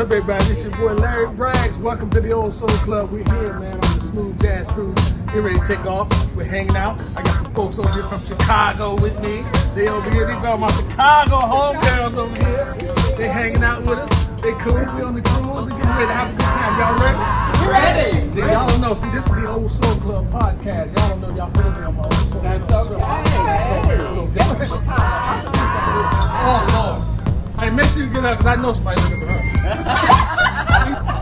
up, everybody? This your boy Larry Braggs. Welcome to the Old Soul Club. We're here, man, on the Smooth Jazz Cruise. Get ready to take off. We're hanging out. I got some folks over here from Chicago with me. They over here. They talking about Chicago homegirls over here. They hanging out with us. They cool. We on the cruise. We getting ready to have a good time. Y'all ready? Ready. See, y'all don't know. See, this is the Old Soul Club podcast. Y'all don't know. Y'all feel me on my Old Soul Club. That's okay. Oh, Lord. Hey, make sure you get up, because I know somebody's looking for her.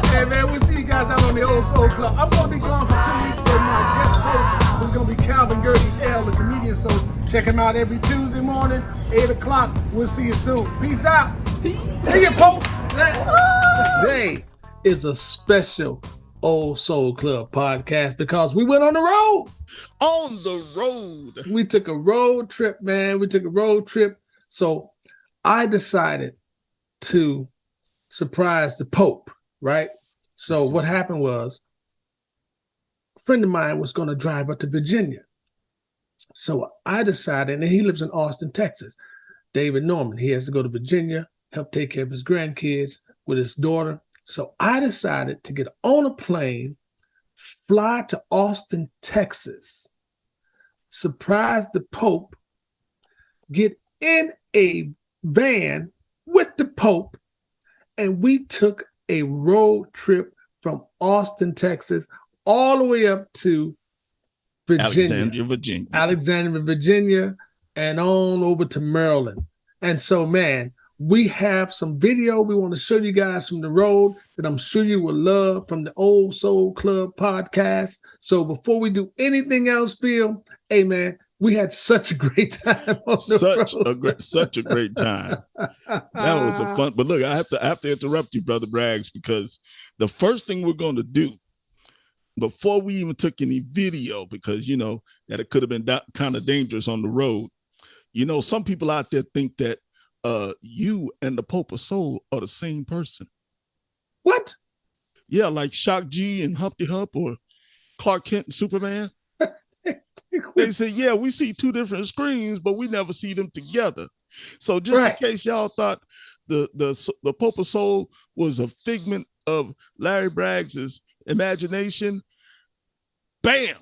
Hey, man, we'll see you guys out on the Old Soul Club. I'm going to be gone for 2 weeks, so my guest host is going to be Calvin Gertie L, the comedian. So check him out every Tuesday morning, 8 o'clock. We'll see you soon. Peace out. Peace. See you, folks. Today is a special Old Soul Club podcast because we went on the road. On the road. We took a road trip, man. So I decided to surprise the Pope, right? So what happened was a friend of mine was going to drive up to Virginia. So I decided, and he lives in Austin, Texas, David Norman. He has to go to Virginia, help take care of his grandkids with his daughter. So I decided to get on a plane, fly to Austin, Texas, surprise the Pope, get in a van with the Pope, and we took a road trip from Austin, Texas, all the way up to Alexandria, Virginia, and on over to Maryland. And so, man, we have some video we want to show you guys from the road that I'm sure you will love from the Old Soul Club podcast. So before we do anything else, Phil, hey, man, we had such a great time on the road. Such a great time. That was a fun. But look, I have to interrupt you, Brother Braggs, because the first thing we're going to do before we even took any video, because you know that it could have been kind of dangerous on the road. You know, some people out there think that you and the Pope of Soul are the same person. What? Yeah, like Shock G and Humpty Hump or Clark Kent and Superman. They say, yeah, we see two different screens, but we never see them together. So just in case y'all thought the Pope of Soul was a figment of Larry Braggs' imagination, bam.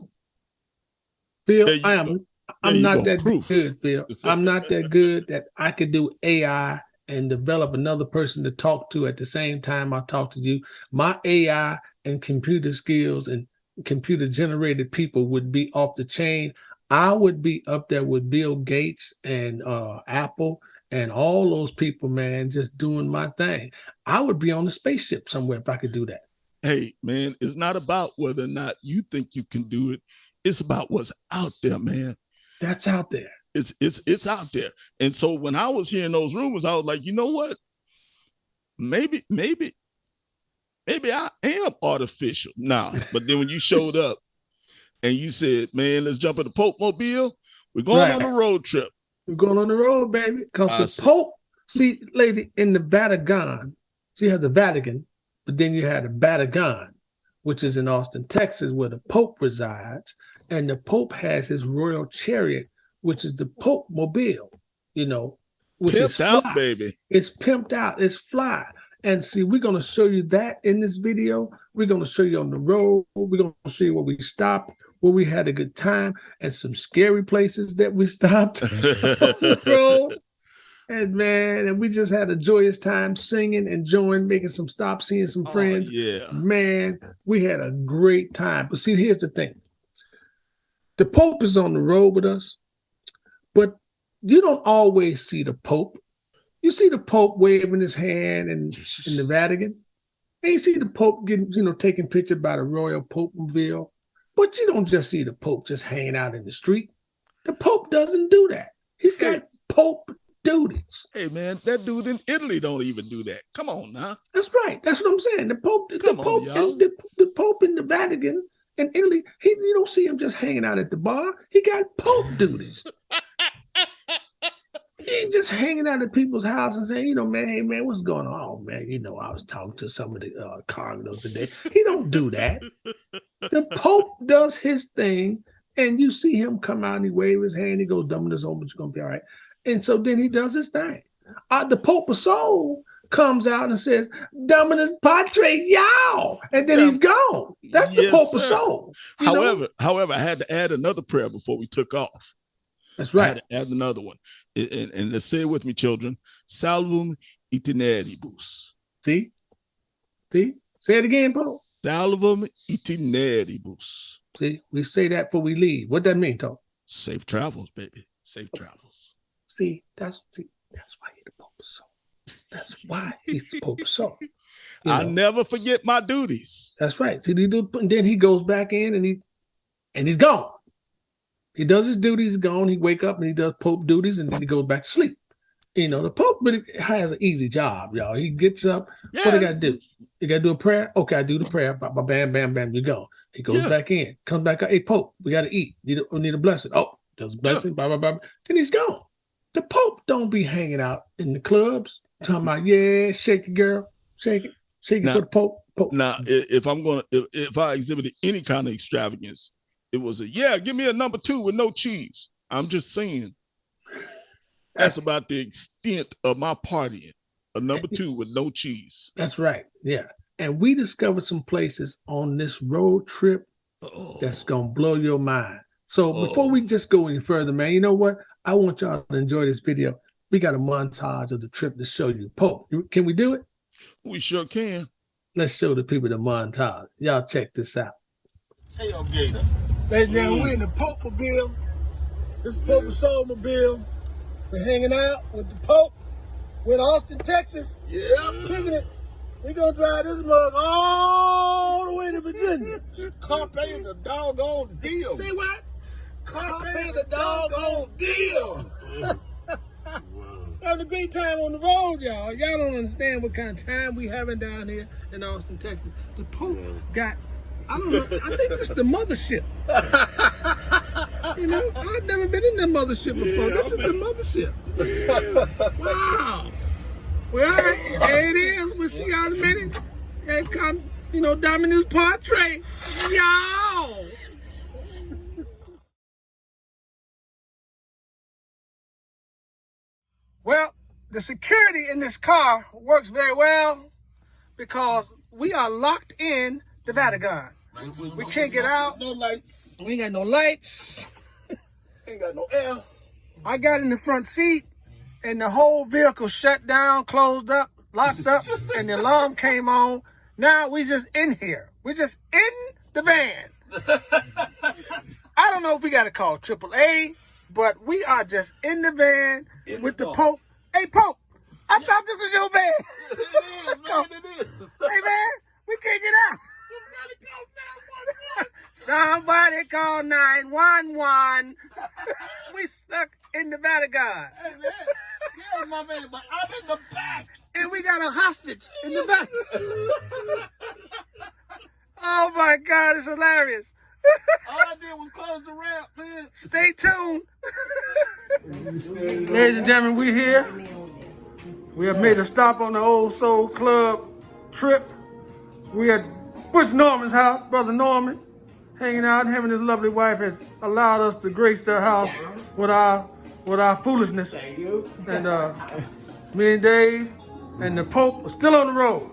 Phil, I'm not that good, Phil. I'm not that good that I could do AI and develop another person to talk to at the same time I talk to you. My AI and computer skills and computer generated people would be off the chain. I would be up there with Bill Gates and Apple and all those people, man, just doing my thing. I would be on a spaceship somewhere if I could do that. Hey, man, it's not about whether or not you think you can do it. It's about what's out there, man. That's out there. It's out there. And so when I was hearing those rumors, I was like, you know what? Maybe I am artificial. Nah, but then when you showed up and you said, man, let's jump in the Pope Mobile, we're going on a road trip. We're going on the road, baby. Because the Pope, see, lady, in the Vatican, so you have the Vatican, but then you have the Vatican, which is in Austin, Texas, where the Pope resides. And the Pope has his royal chariot, which is the Pope Mobile, you know, which pimped is fly. Out, baby. It's pimped out. It's fly. And see, we're going to show you that in this video. We're going to show you on the road. We're going to show you where we stopped, where we had a good time, and some scary places that we stopped on the road. And man, and we just had a joyous time singing, enjoying, making some stops, seeing some friends. Yeah. Man, we had a great time. But see, here's the thing. The Pope is on the road with us, but you don't always see the Pope. You see the Pope waving his hand in the Vatican. And you see the Pope getting, taking pictures by the Royal Pope Mobile. But you don't just see the Pope just hanging out in the street. The Pope doesn't do that. He's got Pope duties. Hey, man, that dude in Italy don't even do that. Come on now. That's right. That's what I'm saying. The Pope in the Vatican in Italy, you don't see him just hanging out at the bar. He got Pope duties. He ain't just hanging out at people's house and saying, man, hey, man, what's going on? Oh, man, I was talking to some of the cardinals today. He don't do that. The Pope does his thing, and you see him come out and he waves his hand. He goes, "Dumb this home, but you're going to be all right." And so then he does his thing. The Pope of Soul comes out and says, Dominus Patre, y'all. And then Yeah. he's gone. That's the Yes, Pope of sir. Soul. You know? However, I had to add another prayer before we took off. That's I right. had to add another one. And let's say it with me, children. Salvum itineribus. See? Say it again, Pope. Salvum itineribus. See, we say that before we leave. What that mean, Tom? Safe travels, baby. Safe travels. See, that's why he's the Pope of Soul. That's why he's the Pope of Soul. You I know? never forget my duties. That's right. See, and then he goes back in and he's gone. He does his duties, he's gone. He wake up and he does Pope duties, and then he goes back to sleep. You know, the Pope really has an easy job, y'all. He gets up. Yes. What do you got to do? You got to do a prayer? Okay, I do the prayer. Bam, bam, bam, you go. He goes back in, comes back out. Hey, Pope, we got to eat. Need a blessing. Oh, does a blessing, blah, blah, blah. Then he's gone. The Pope don't be hanging out in the clubs, talking about, yeah, shake it, girl. Shake it Now- for the Pope. Now, if I exhibited any kind of extravagance, it was give me a number 2 with no cheese. I'm just saying. That's about the extent of my partying. A number 2 with no cheese. That's right. Yeah. And we discovered some places on this road trip that's going to blow your mind. So before we just go any further, man, you know what? I want y'all to enjoy this video. We got a montage of the trip to show you. Pope, can we do it? We sure can. Let's show the people the montage. Y'all check this out. Tailgater. Ladies and gentlemen, we're in the Pope-mobile. This is Pope of Soul-mobile. We're hanging out with the Pope. We're in Austin, Texas. Yeah. Kicking it. We're going to drive this mug all the way to Virginia. Carpe is a doggone deal. Say what? Carpe is a doggone deal. Having a great time on the road, y'all. Y'all don't understand what kind of time we having down here in Austin, Texas. The Pope got, I don't know, I think this is the mothership. You know, I've never been in the mothership before. This is the mothership. Wow. Well, all right, there it is. We'll see y'all in a minute. Here come, Dominus Patre. Y'all. Well, the security in this car works very well because we are locked in the Vatican. We can't get out. No lights. We ain't got no lights. Ain't got no air. I got in the front seat and the whole vehicle shut down, closed up, locked up, and the alarm came on. Now we just in here. We're just in the van. I don't know if we got to call AAA, but we are just in the van with the Pope. Hey, Pope, I thought this was your van. It is, man. It is. Hey, man, we can't get out. Somebody call 911. We stuck in the Vatican. Hey, man. Yeah, my man, but I'm in the back. And we got a hostage in the back. Oh, my God, it's hilarious. All I did was close the ramp, man. Stay tuned. Ladies and gentlemen, we're here. We have made a stop on the Old Soul Club trip. We're at Butch Norman's house, Brother Norman, hanging out, and having his lovely wife has allowed us to grace their house with our foolishness. Thank you. And me and Dave and the Pope are still on the road.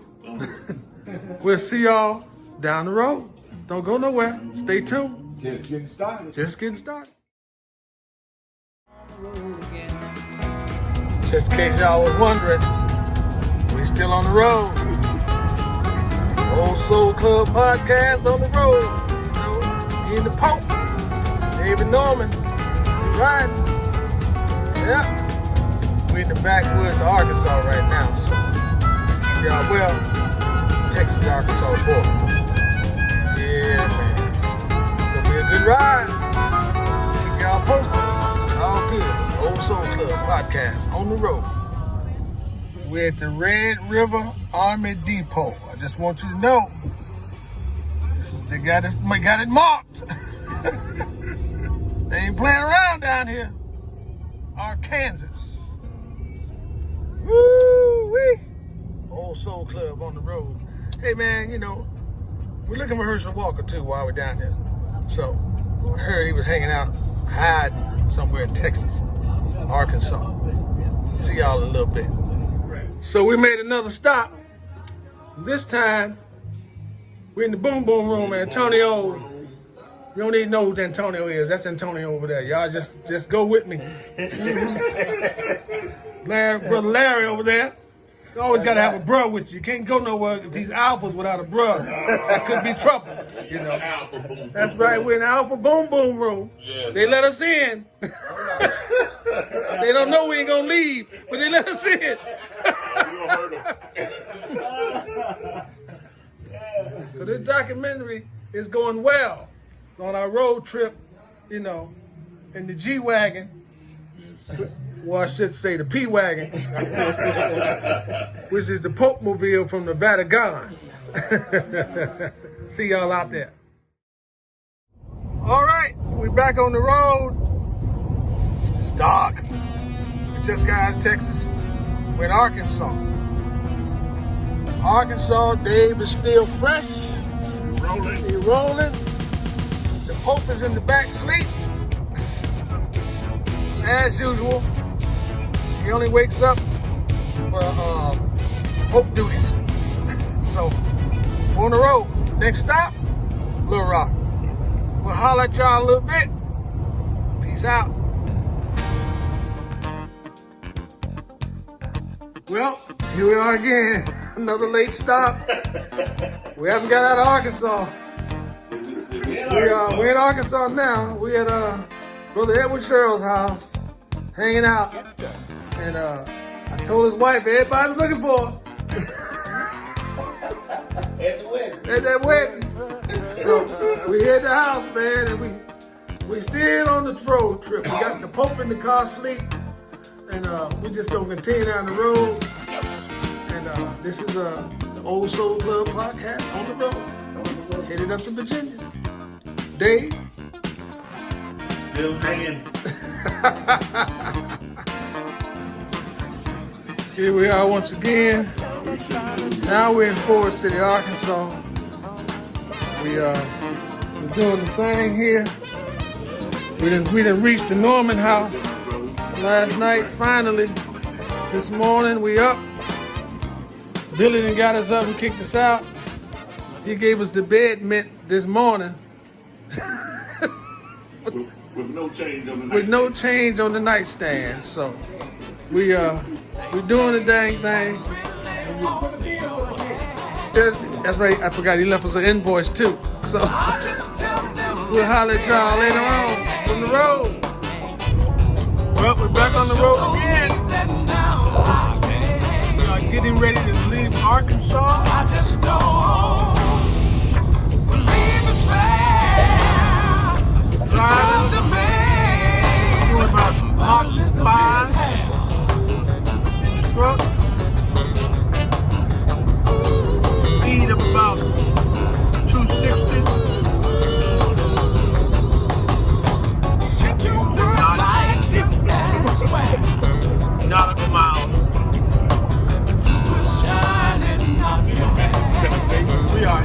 We'll see y'all down the road. Don't go nowhere. Stay tuned. Just getting started. Just getting started. Just in case y'all was wondering, we still on the road. Old Soul Club podcast on the road. Me and the Pope, David Norman, we riding. Yeah. We in the backwoods of Arkansas right now, so keep y'all well. Texas, Arkansas border. Yeah, man. It'll be a good ride. Keep y'all posted. It's all good. Old Soul Club podcast on the road. We're at the Red River Army Depot. I just want you to know, they got it marked. They ain't playing around down here. Arkansas. Woo-wee. Old Soul Club on the road. Hey, man, we're looking for Herschel Walker, too, while we're down here. So, I heard he was hanging out, hiding somewhere in Texas, Arkansas. See y'all in a little bit. So we made another stop. This time, we're in the boom boom room, Antonio. You don't even know who Antonio is. That's Antonio over there. Y'all just go with me. Brother Larry over there. You always gotta have a bruh with you. You can't go nowhere with these alphas without a bruh. That could be trouble. You know. That's right. We're in the alpha boom boom room. They let us in. They don't know we ain't gonna leave, but they let us in. So this documentary is going well on our road trip, you know, in the G-Wagon. Well, I should say the P-Wagon, which is the Pope Mobile from the Vatican. See y'all out there. All right, we back on the road. It's dark. We just got out of Texas. We're in Arkansas. Arkansas, Dave is still fresh. He rolling. The Pope is in the back sleep. As usual, he only wakes up for Pope duties. So, we're on the road. Next stop, Little Rock. We'll holler at y'all a little bit. Peace out. Well, here we are again. Another late stop. We haven't got out of Arkansas. We're in Arkansas now. We're at Brother Edward Sherrill's house, hanging out. And I told his wife, everybody was looking for her. At that wedding. So we here at the house, man, and we still on the road trip. We got the Pope in the car asleep, and we just gonna continue down the road. And this is the Old Soul Club podcast on the road. Headed up to Virginia. Dave. Still hanging. Here we are once again. Now we're in Forest City, Arkansas. We're doing the thing here. We didn't reach the Norman house last night. Finally, this morning we up. Billy done got us up and kicked us out. He gave us the bed mint this morning. With no change on the nightstand. With no change on the nightstand. So we doing the dang thing. That's right, I forgot he left us an invoice too. So we'll holler at y'all later on from the road. Well, we're back on the road again. We are getting ready to leave Arkansas. I just don't believe it's fair. Driving to me. doing about Mach 5 in the truck. Speed of about 260. Nautical miles. We are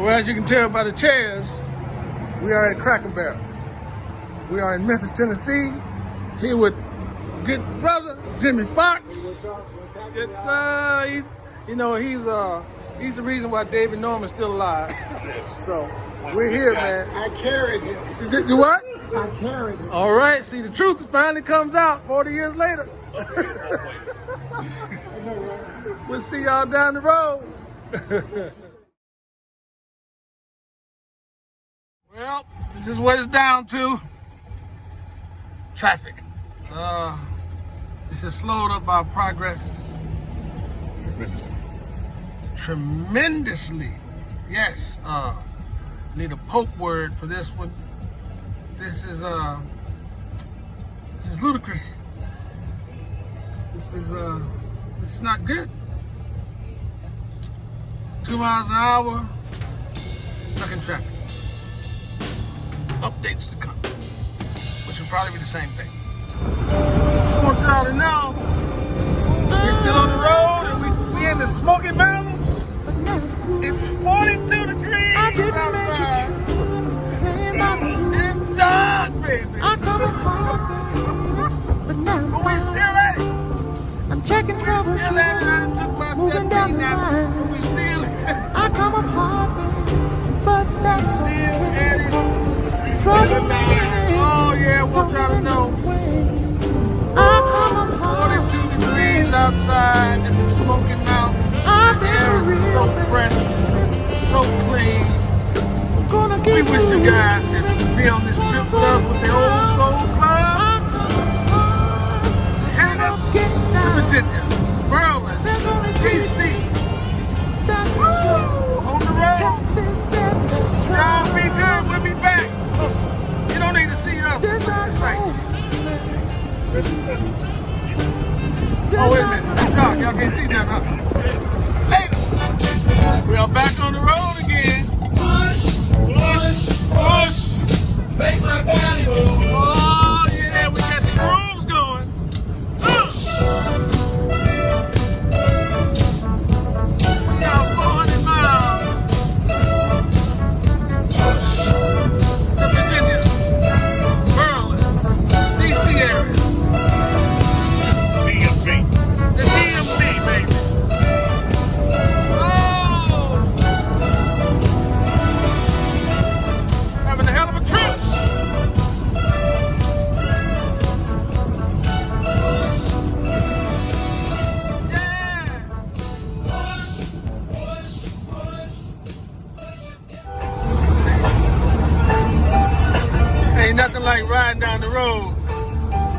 So as you can tell by the chairs, we are at Cracker Barrel. We are in Memphis, Tennessee, here with good brother Jimmy Fox. What's up? What's happening? Yes, sir. He's the reason why David Norman's still alive. So we're here, man. I carried him. Do what? I carried him. All right. See, the truth finally comes out 40 years later. We'll see y'all down the road. Well, this is what it's down to. Traffic. This has slowed up our progress tremendously. Yes. Need a Pope word for this one. This is ludicrous. This is not good. 2 miles an hour, stuck in traffic. Updates to come, which will probably be the same thing. I want y'all to know we're still on the road and we in the Smoky Mountains. It's 42 degrees outside. It's dark, baby. But we still at it. I'm checking We still at it. I done took about 17 naps, but we still I come apart, but that's still at it. trouble. Oh yeah, I want y'all to know. 42 degrees outside in the Smoky Mountains. The air is so fresh, so clean. We wish you guys could be on this trip with us with the Old Soul Club. Heading up to Virginia, Maryland, DC. Woo! On the road. Y'all be good. We'll be back. You don't need to see us. It's sights. Oh, wait a minute. It's dark. Y'all can't see that, huh? Later. We are back on the road again. Push. Make my body move. Oh, yeah. We got the grooves going. We got 400 miles to Virginia, Maryland, DC area. DMV. The DMV, baby. Oh! Having a hell of a trip. Yeah! Ain't nothing like riding down the road,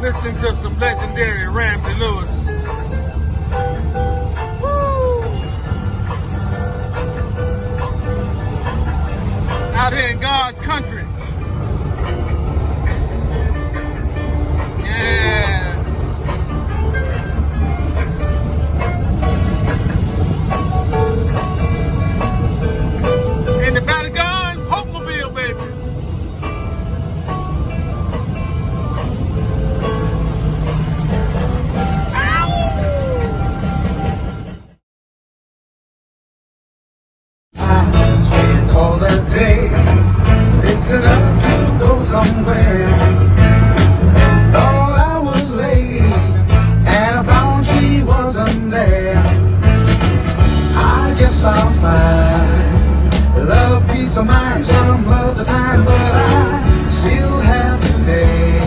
listening to some legendary Ramsey Lewis. Out here in God's country. Yes. In the Patagon, Hope-mobile, baby. Spend all that day fixing up to go somewhere. Thought I was late and I found she wasn't there. I guess I'll find love, peace of mind some other time, but I still have today.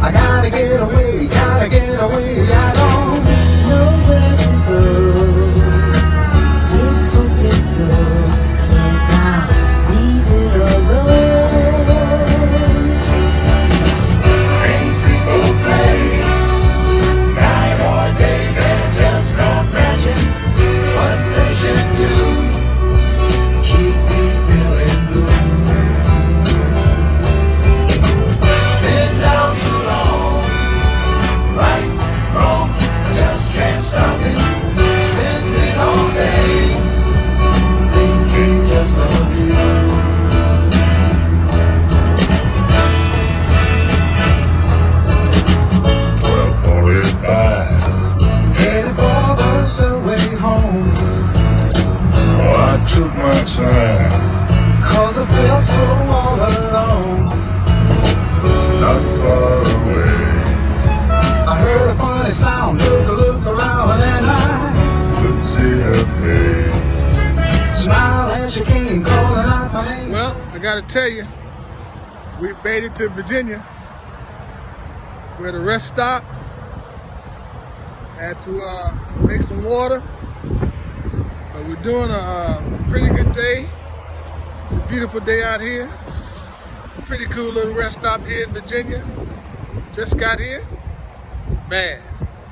I gotta get away, I don't Nowhere to go. It's hopeless, so yes, I'll leave it alone. Things people play, night or day, they're just not matching what they should do. Keeps me feeling blue. Been down too long, right, wrong, I just can't stop it. Spending all day, thinking just of you. Headed for the subway home. I took my time, 'cause I felt so all alone, not far away. I heard a funny sound, took a look around, and I could see her face. Smile as she came calling out my name. Well, I gotta tell you, we made it to Virginia. We're at a rest stop. Had to make some water. But we're doing a pretty good day. It's a beautiful day out here. Pretty cool little rest stop here in Virginia. Just got here. Man,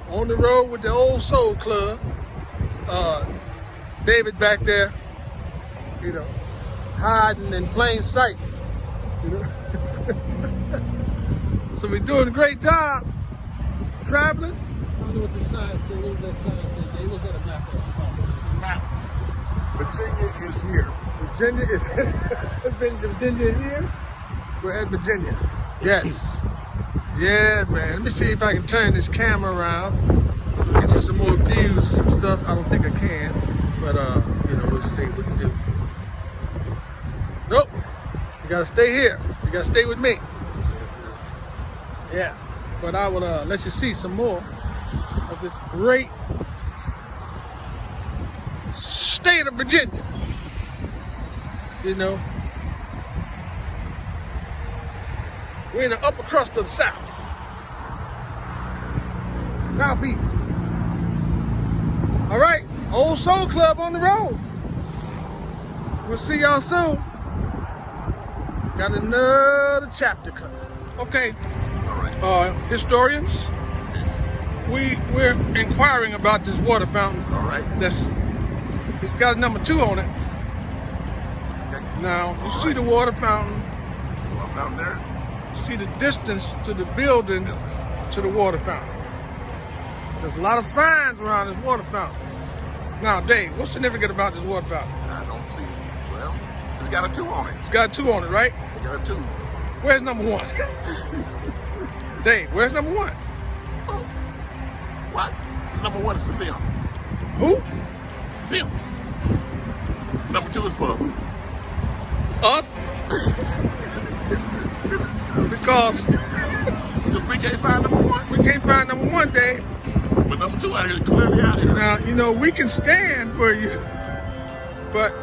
on the road with the old Soul Club. David back there, you know, hiding in plain sight. You know? So we're doing a great job traveling. I don't know what the sign said. What was that sign say? It was at a map. Virginia is here. Virginia is Virginia is here. We're at Virginia. Yes. Yeah, man. Let me see if I can turn this camera around so we get you some more views and some stuff. I don't think I can, but you know, we'll see what we can do. Nope. You gotta stay here. You gotta stay with me. Yeah. But I will let you see some more of this great state of Virginia. You know, we're in the upper crust of the South. Southeast. All right, Old Soul Club on the road. We'll see y'all soon. Got another chapter coming. Okay, historians, we're inquiring about this water fountain. All right. It's got a number 2 on it. Now, you see the water fountain. What's out there? See the distance to the building to the water fountain. There's a lot of signs around this water fountain. Now, Dave, what's significant about this water fountain? I don't see it. Well, it's got a 2 on it. It's got a 2 on it, right? It's got a 2. Where's number 1? Dave, where's number 1? What? Number 1 is for them. Who? Them. Number 2 is for who? Us? Because we can't find number 1. we can't find number 1, Dave. But number 2 out here is clearly out here. Now, you know, we can stand for you, but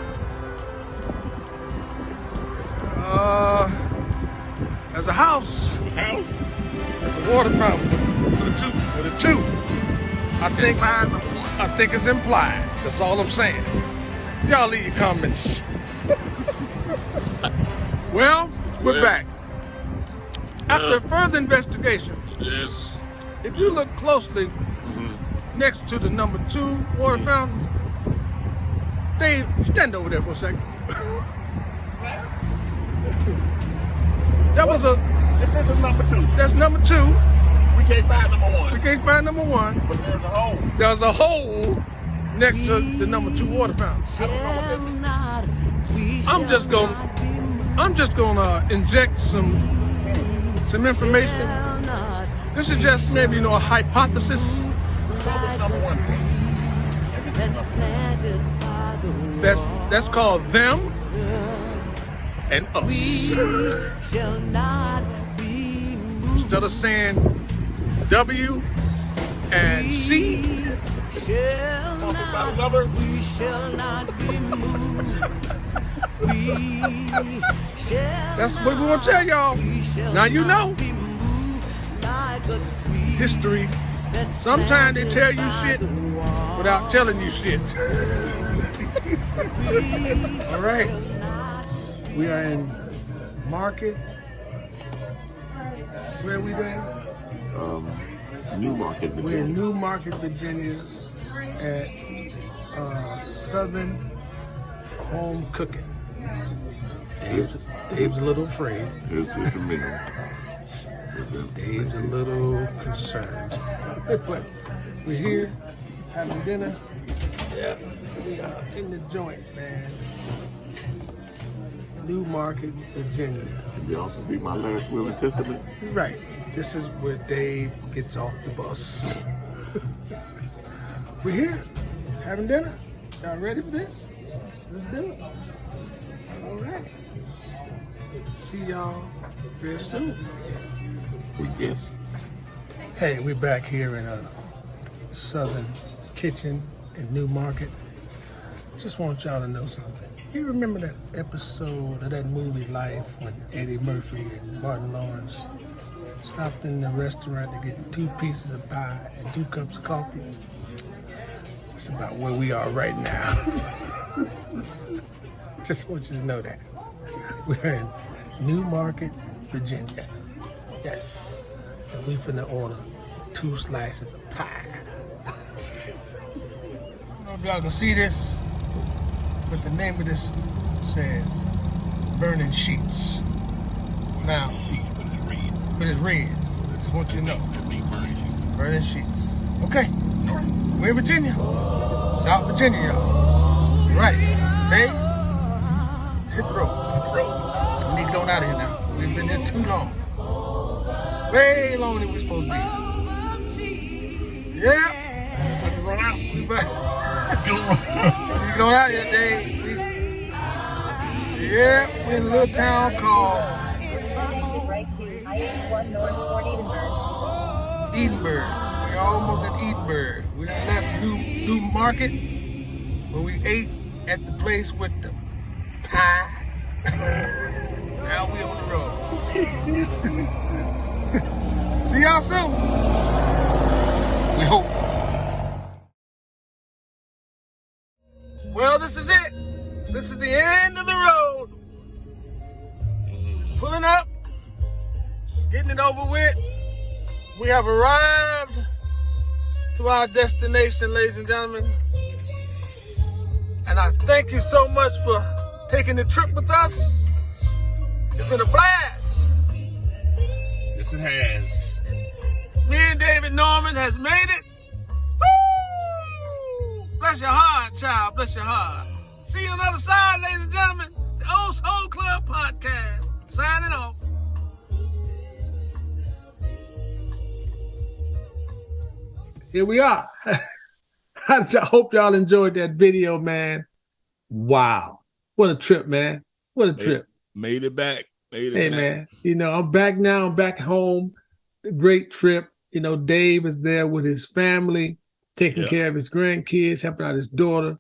there's a house, House there's a water fountain with a 2. with a 2. Find number 1. I think it's implied. That's all I'm saying. Y'all leave your comments. Well, we're back. After further investigation, Yes. if you look closely next to the number 2 water fountain, Dave, stand over there for a second. That was If this is number 2, that's number 2. we can't find number We 1. can't find number 1. But there's a hole. There's a hole next to the number 2 water fountain. I'm just gonna inject some information. This is just maybe, you know, a hypothesis. Number 1. That's called them and us. Instead of saying W and C, that's what we want to tell y'all. Now you know. History. Sometimes they tell you shit without telling you shit. All right. We are in Market. Where are we there? New Market, Virginia. We're in New Market, Virginia at Southern Home Cooking. Dave's a little afraid. It's a minute. Dave's a little concerned. But we're here having dinner. Yeah, we are in the joint, man. New Market, Virginia. Can you also be my last will and testament? Right. This is where Dave gets off the bus. We're here having dinner. Y'all ready for this? Let's do it. All right. See y'all very soon. We guess. Hey, we're back here in a Southern Kitchen in New Market. Just want y'all to know something. You remember that episode of that movie Life when Eddie Murphy and Martin Lawrence stopped in the restaurant to get 2 pieces of pie and 2 cups of coffee? It's about where we are right now. Just want you to know that. We're in New Market, Virginia. Yes. And we finna order 2 slices of pie. I don't know if y'all can see this, but the name of this says Burning Sheets. Now, but it's red. I just want you to know. Burning Sheets. Okay. We're in Virginia. South Virginia, y'all. Right. Hey, hit the road. We need to get on out of here now. We've been here too long. Way longer than we're supposed to be. Yeah. Let's run out. Let's go. We're going out here, Dave. Yeah, we're in a little town called Edinburgh. We're almost at Edinburgh. We left New Market, where we ate at the place with the pie. Now we on the road. See y'all soon. We hope. Well, this is it. This is the end of the road. Pulling up, getting it over with. We have arrived to our destination, ladies and gentlemen. And I thank you so much for taking the trip with us. It's been a blast. Yes, it has. Me and David Norman has made it. Woo! Bless your heart, child. Bless your heart. See you on the other side, ladies and gentlemen. The Old Soul Club Podcast. Signing off. Here we are. I hope y'all enjoyed that video, man. Wow. What a trip, man. What a trip. Made it back. Hey, man. You know, I'm back now. I'm back home. A great trip. You know, Dave is there with his family, taking care of his grandkids, helping out his daughter,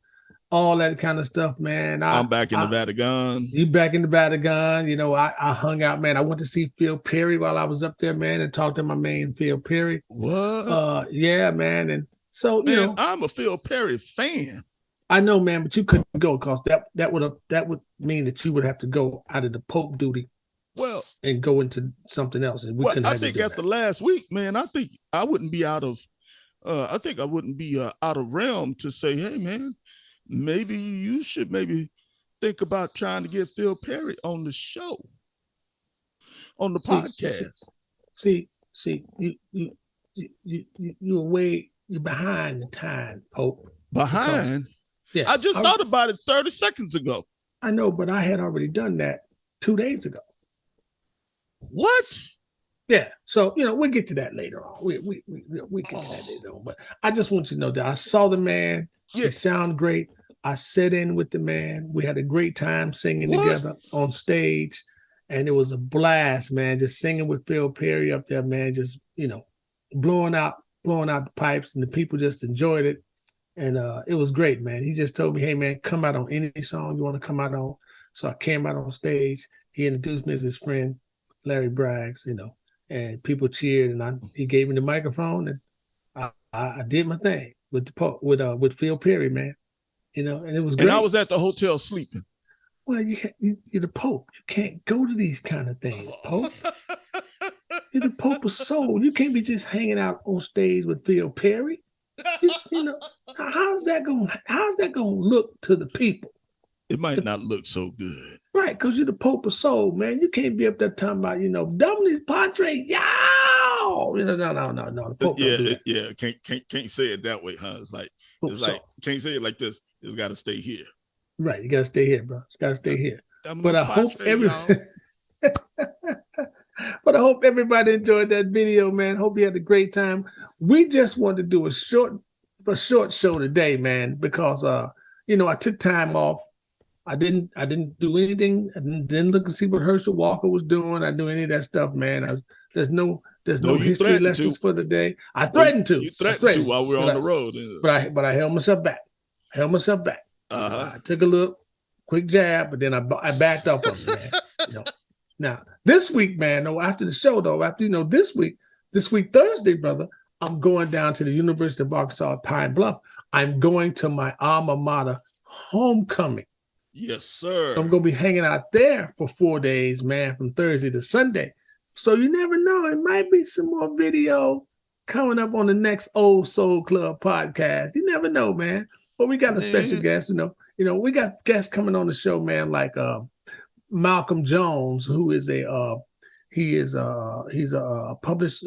all that kind of stuff, man. I'm back in the Vatican. You back in the Vatican. You know, I hung out, man. I went to see Phil Perry while I was up there, man, and talked to my man, Phil Perry. What? Yeah, man. And so, Man, you know, I'm a Phil Perry fan. I know, man, but you couldn't go because that would mean that you would have to go out of the Pope duty. Well, and go into something else. And I think after last week, man, I think I wouldn't be out of realm to say, hey, man, maybe you should think about trying to get Phil Perry on the show, on the podcast. See, you're behind the time, Pope. Behind? Yeah. I just thought about it 30 seconds ago. I know, but I had already done that 2 days ago. What? Yeah. So, you know, we'll get to that later on. We get to that later on. But I just want you to know that I saw the man. Yeah. It sounded great. I sat in with the man. We had a great time singing together on stage. And it was a blast, man. Just singing with Phil Perry up there, man. Just, you know, blowing out the pipes, and the people just enjoyed it. And it was great, man. He just told me, hey, man, come out on any song you want to come out on. So I came out on stage. He introduced me as his friend, Larry Braggs, you know, and people cheered, and he gave me the microphone, and I did my thing with Phil Perry, man, you know, and it was great. And I was at the hotel sleeping. Well, you're the Pope. You can't go to these kind of things, Pope. You're the Pope of Soul. You can't be just hanging out on stage with Phil Perry. You know, how's that going to look to the people? It might not look so good. Right, because you're the Pope of Soul, man. You can't be up there talking about, you know, Dominic's Padre, yow! You know, no. The Pope Can't say it that way, huh? It's like can't say it like this. It's got to stay here. Right, you got to stay here, bro. It's got to stay here. But I hope everybody enjoyed that video, man. Hope you had a great time. We just wanted to do a short show today, man, because I took time off. I didn't do anything. I didn't look and see what Herschel Walker was doing. I didn't do any of that stuff, man. There's no you history threatened lessons to. for the day. I threatened to. You I threatened to while we were on the road. But I held myself back. I took a little quick jab, but then I backed up of it, man. Now this week, man, though, after the show, though, this week Thursday, brother, I'm going down to the University of Arkansas at Pine Bluff. I'm going to my alma mater homecoming. Yes, sir. So I'm going to be hanging out there for 4 days, man, from Thursday to Sunday. So you never know. It might be some more video coming up on the next Old Soul Club podcast. You never know, man. But we got a special guest, we got guests coming on the show, man, like Malcolm Jones, who is he's a published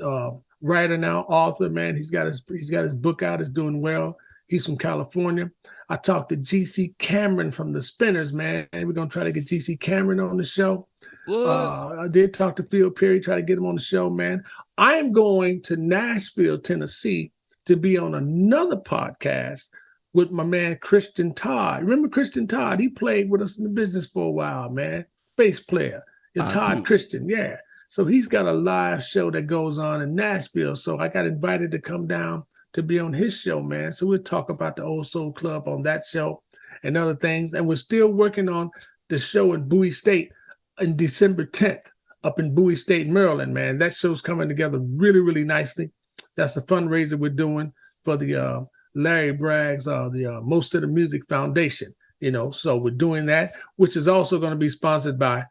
writer now, author, man. He's got his book out. It's doing well. He's from California. I talked to GC Cameron from the Spinners, man. And we're going to try to get GC Cameron on the show. I did talk to Phil Perry, try to get him on the show, man. I'm going to Nashville, Tennessee to be on another podcast with my man, Christian Todd. Remember Christian Todd? He played with us in the business for a while, man. Bass player. Todd Christian, yeah. So he's got a live show that goes on in Nashville. So I got invited to come down to be on his show, man. So we'll talk about the Old Soul Club on that show and other things. And we're still working on the show in Bowie State on December 10th up in Bowie State, Maryland, man. That show's coming together really, really nicely. That's a fundraiser we're doing for the Larry Bragg's, the Most of the Music Foundation, So we're doing that, which is also going to be sponsored by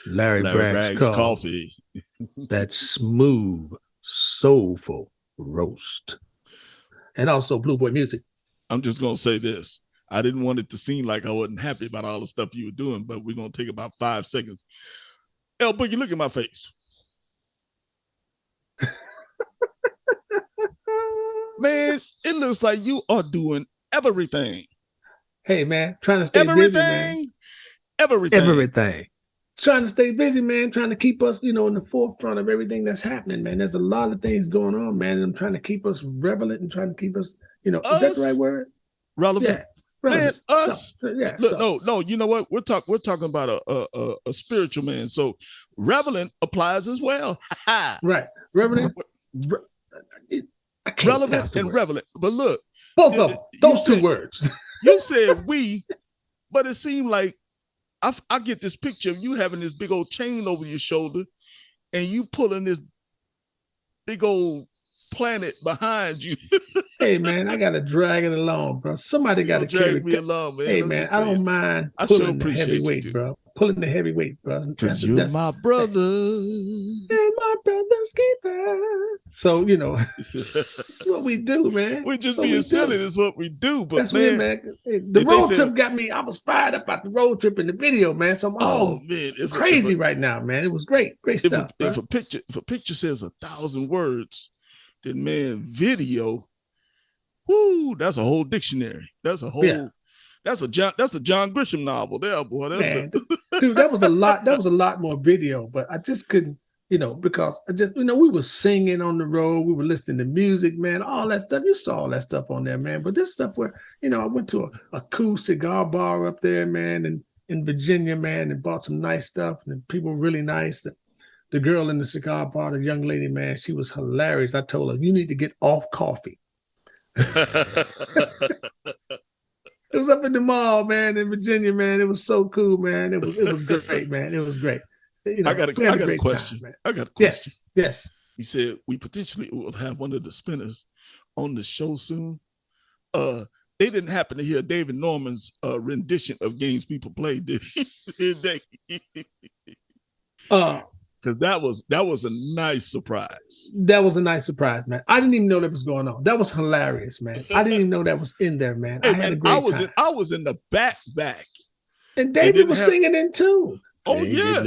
Larry Bragg's Coffee. That smooth, soulful roast. And also Blue Boy Music. I'm just going to say this. I didn't want it to seem like I wasn't happy about all the stuff you were doing, but we're going to take about 5 seconds. Boogie, look at my face. Man, it looks like you are doing everything. Hey, man, trying to stay busy, man. Everything. Trying to stay busy, man, trying to keep us, in the forefront of everything that's happening, man. There's a lot of things going on, man, and I'm trying to keep us relevant and trying to keep us, is that the right word? Relevant. Yeah. Relevant. Man, us. No, you know what? We're talking about a spiritual man. So relevant applies as well. Right. Relevant. Relevant and relevant. But look. Both of them. Those two words. You said we, but it seemed like I get this picture of you having this big old chain over your shoulder and you pulling this big old planet behind you. Hey, man, I got to drag it along, bro. Somebody got to carry me along, man. Hey, man, I don't mind pulling the heavy weight, bro. Pulling the heavy weight, bro. Because you're my brother. And my brother's keeper. So, it's what we do, man. We're just being silly. It's what we do. But that's man. Hey, the road trip got me. I was fired up about the road trip in the video, man. So I'm crazy right now, man. It was great. Great stuff. If a picture says 1,000 words, then man, video, whoo, that's a whole dictionary. That's a whole that's a John Grisham novel there, boy. Dude, that was a lot. That was a lot more video, but I just couldn't, because I just, we were singing on the road, we were listening to music, man, all that stuff. You saw all that stuff on there, man. But this stuff where, I went to a cool cigar bar up there, man, and in Virginia, man, and bought some nice stuff, and people were really nice. The girl in the cigar bar, the young lady, man, she was hilarious. I told her, you need to get off coffee. It was up in the mall, man, in Virginia, man. It was so cool, man. It was great, man. It was great. I got a question. Time, I got a question. Yes. He said we potentially will have one of the Spinners on the show soon. They didn't happen to hear David Norman's rendition of Games People Play, did they? Because that was a nice surprise. That was a nice surprise, man. I didn't even know that was going on. That was hilarious, man. I didn't even know that was in there, man. I had a great time. I was in the back. And David was singing in tune. Oh, yeah.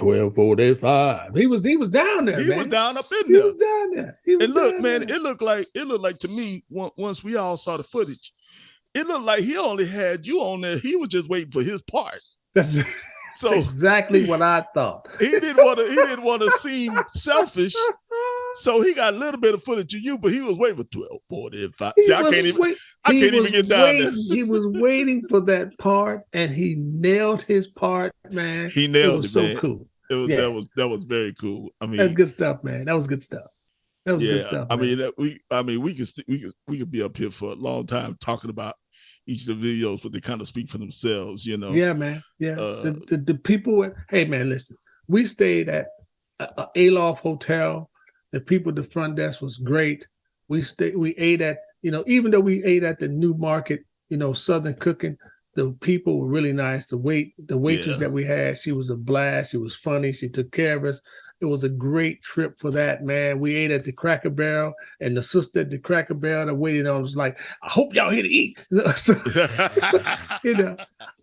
12:45. He was down there, man. He was down up in there. He was down there. It looked like to me, once we all saw the footage, it looked like he only had you on there. He was just waiting for his part. That's exactly what I thought. He didn't want to seem selfish. So he got a little bit of footage of you, but he was waiting for 12, 40, and 5. He See, I was can't even wait- I he can't even was get down there. waiting- He was waiting for that part, and he nailed his part, man. He nailed it. Was it, so man. cool. It was Yeah. that was very cool. I mean, That's good stuff, man. That was good stuff. That was yeah. good stuff. I man. mean, we could be up here for a long time talking about each of the videos, but they kind of speak for themselves, you know. Yeah, man. Yeah. Uh, the people. Hey, man, listen. We stayed at a Aloft Hotel. The people at the front desk was great. We ate at, even though we ate at the New Market, Southern Cooking, the people were really nice. The waitress that we had, she was a blast. She was funny. She took care of us. It was a great trip for that, man. We ate at the Cracker Barrel, and the sister at the Cracker Barrel that waited on was like, I hope y'all here to eat. So,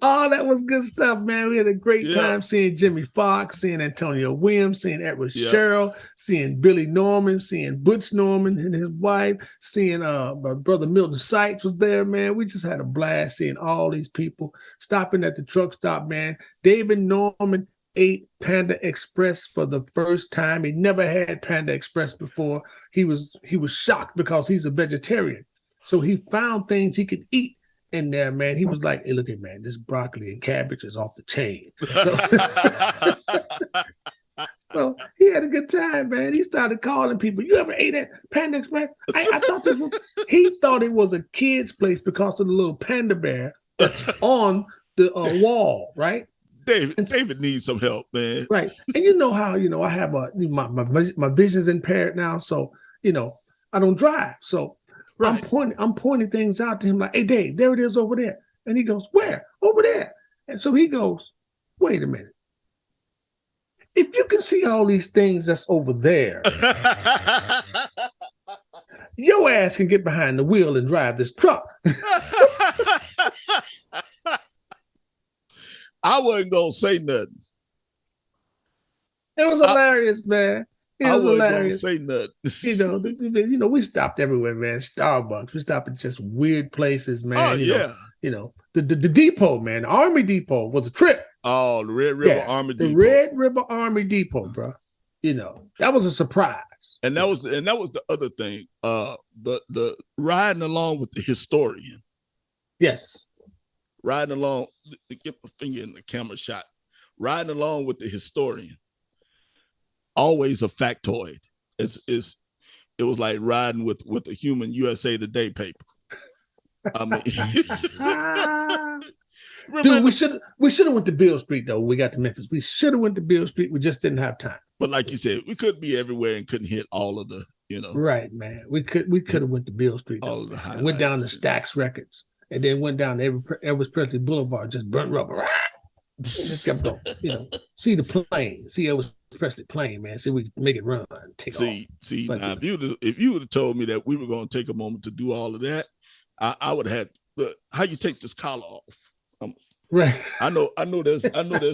all that was good stuff, man. We had a great time seeing Jimmy Fox, seeing Antonio Williams, seeing Edward Sherrill, seeing Billy Norman, seeing Butch Norman and his wife, seeing my brother Milton Sykes was there, man. We just had a blast seeing all these people, stopping at the truck stop, man. David Norman ate Panda Express for the first time. He never had Panda Express before. He was shocked because he's a vegetarian. So he found things he could eat in there, man. He was like, hey, look at, man, this broccoli and cabbage is off the chain. So he had a good time, man. He started calling people. You ever ate at Panda Express? I thought he thought it was a kid's place because of the little panda bear that's on the wall, right? David needs some help, man. Right. And you know how, I have my vision's impaired now. So, I don't drive. So right. I'm pointing things out to him like, hey, Dave, there it is over there. And he goes, where? Over there. And so he goes, wait a minute. If you can see all these things that's over there, your ass can get behind the wheel and drive this truck. I wasn't gonna say nothing. It was hilarious, man. It was hilarious. Gonna say nothing. We stopped everywhere, man. Starbucks. We stopped at just weird places, man. The depot, man. The Army Depot was a trip. Oh, the Red River Army Depot. The Red River Army Depot, bro. That was a surprise. And that was the other thing. The riding along with the historian. Yes. Riding along, get my finger in the camera shot. Riding along with the historian. Always a factoid. It was like riding with a human USA Today paper. I mean, dude, we should have went to Beale Street though. When we got to Memphis, we should have went to Beale Street. We just didn't have time. But like you said, we could be everywhere and couldn't hit all of the, Right, man. We could have went to Beale Street. Though, and went down to Stax Records, and then went down to Elvis Presley Boulevard, just burnt rubber. Just kept going. See the plane, see Elvis Presley plane, man. See we can make it run, take off. See. Now, if you would have told me that we were going to take a moment to do all of that, I would have had how you take this collar off. Right. I know there's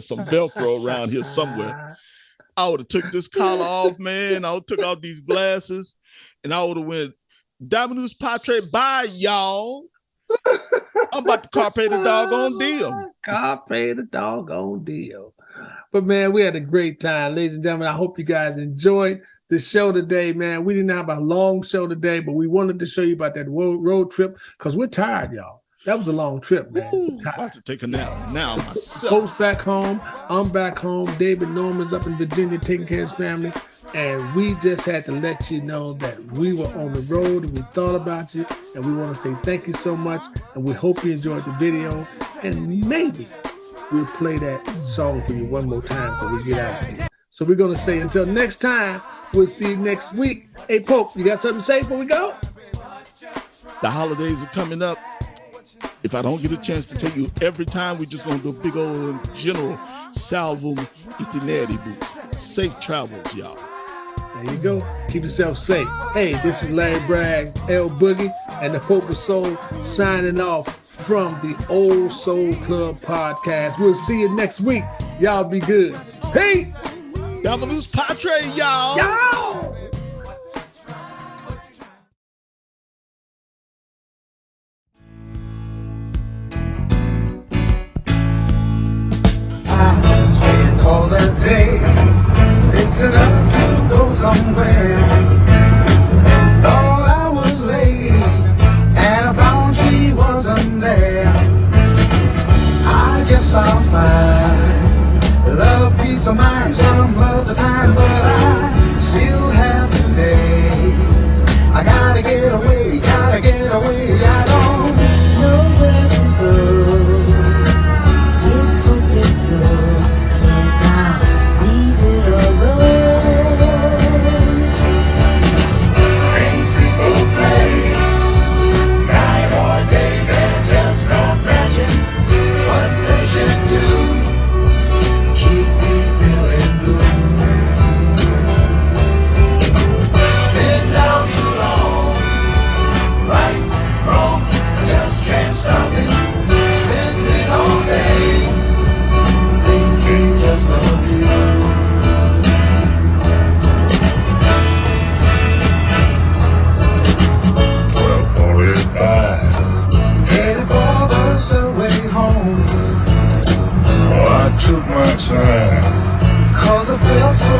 some Velcro around here somewhere. I would have took this collar off, man. I would have took off these glasses, and I would have went, Dominus Patre, bye, y'all. I'm about to carpe the doggone deal. Carpe the doggone deal. But man, we had a great time, ladies and gentlemen. I hope you guys enjoyed the show today, man. We didn't have a long show today, but we wanted to show you about that road trip because we're tired, y'all. That was a long trip, man. I'm about to take a nap now myself. Post back home. I'm back home. David Norman's up in Virginia taking care of his family. And we just had to let you know that we were on the road and we thought about you. And we want to say thank you so much. And we hope you enjoyed the video. And maybe we'll play that song for you one more time before we get out of here. So we're going to say until next time, we'll see you next week. Hey, Pope, you got something to say before we go? The holidays are coming up. If I don't get a chance to tell you every time, we're just going to do a big old general salvo itinerary boots. Safe travels, y'all. There you go. Keep yourself safe. Hey, this is Larry Braggs, L Boogie, and the Pope of Soul signing off from the Old Soul Club podcast. We'll see you next week. Y'all be good. Peace. Dominus Patre, y'all. Y'all. All that day, fixing up to go somewhere. guess I'll find love, peace of mind some other time, but I still have today. I gotta get away, I don't Nowhere to go. It's hopeless, so guess I'll leave it alone. things people play, night or day, they're just not matching what they should do. Keeps me feeling blue. Been down too long, right, wrong, I just can't stop it. Spending all day thinking just of you. 12:45, headed for the subway home. Oh, I took my time, 'cause I felt so